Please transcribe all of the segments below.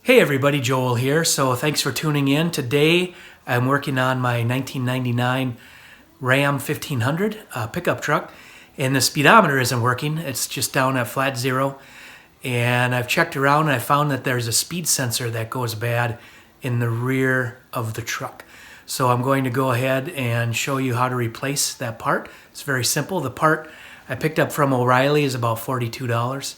Hey everybody, Joel here. So thanks for tuning in. Today I'm working on my 1999 Ram 1500 pickup truck, and the speedometer isn't working. It's just down at flat zero, and I've checked around and I found that there's a speed sensor that goes bad in the rear of the truck. So I'm going to go ahead and show you how to replace that part. It's very simple. The part I picked up from O'Reilly is about $42.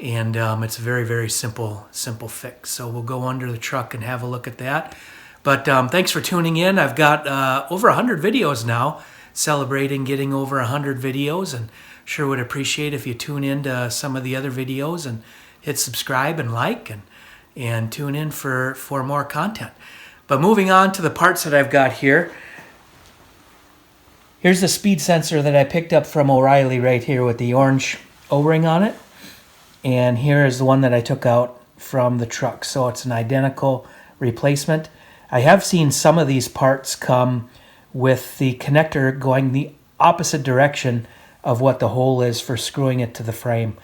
And it's a very, very simple fix. So we'll go under the truck and have a look at that. But thanks for tuning in. I've got over 100 videos now, celebrating getting over 100 videos, and sure would appreciate if you tune in to some of the other videos and hit subscribe and like and tune in for more content. But moving on to the parts that I've got here. Here's the speed sensor that I picked up from O'Reilly right here with the orange O-ring on it. And here is the one that I took out from the truck. So it's an identical replacement. I have seen some of these parts come with the connector going the opposite direction of what the hole is for screwing it to the frame.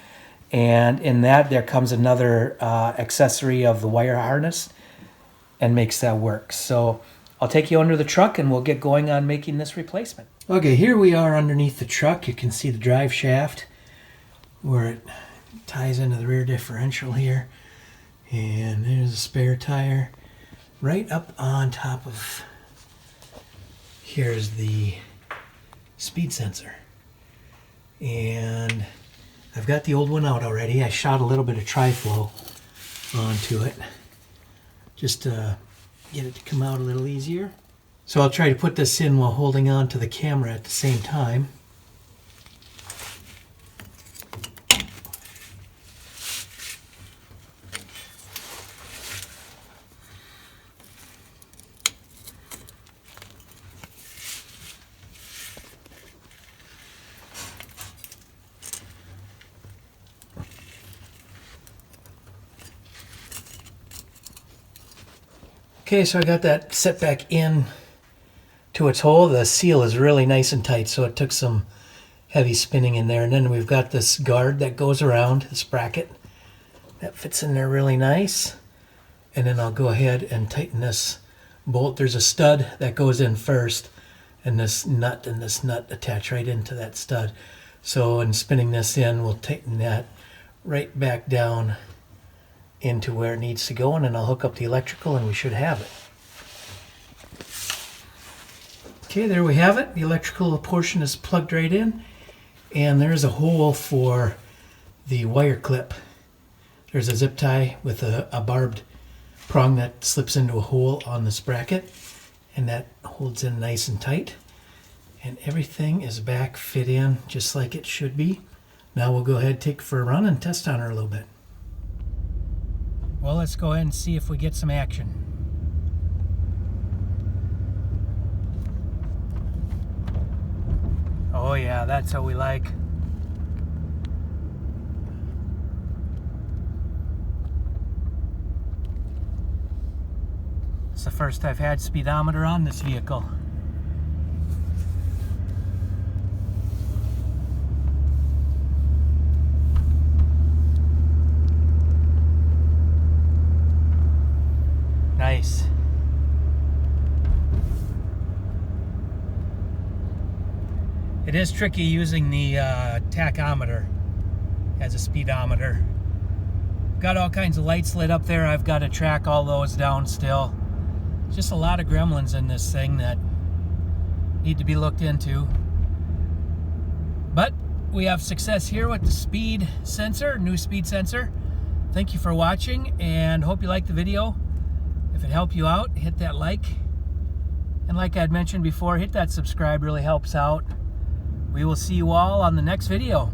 And in that there comes another accessory of the wire harness and makes that work. So I'll take you under the truck and we'll get going on making this replacement. Okay, here we are underneath the truck. You can see the drive shaft where it ties into the rear differential here, and there's a spare tire right up on top of. Here's the speed sensor, and I've got the old one out already. I shot a little bit of tri-flow onto it just to get it to come out a little easier. So I'll try to put this in while holding on to the camera at the same time. Okay, so I got that set back in to its hole. The seal is really nice and tight, so it took some heavy spinning in there. And then we've got this guard that goes around, this bracket, that fits in there really nice. And then I'll go ahead and tighten this bolt. There's a stud that goes in first, and this nut attach right into that stud. So in spinning this in, we'll tighten that right back down into where it needs to go, and then I'll hook up the electrical and we should have it. Okay, there we have it. The electrical portion is plugged right in, and there's a hole for the wire clip. There's a zip tie with a barbed prong that slips into a hole on this bracket, and that holds in nice and tight, and everything is back fit in just like it should be. Now we'll go ahead, take it for a run, and test on her a little bit. Well, let's go ahead and see if we get some action. Oh yeah, that's what we like. It's the first I've had speedometer on this vehicle. Nice. It is tricky using the tachometer as a speedometer. Got all kinds of lights lit up there. I've got to track all those down still. Just a lot of gremlins in this thing that need to be looked into. But we have success here with the speed sensor, new speed sensor. Thank you for watching, and hope you liked the video. If it helped you out, hit that like. And like I'd mentioned before, hit that subscribe, really helps out. We will see you all on the next video.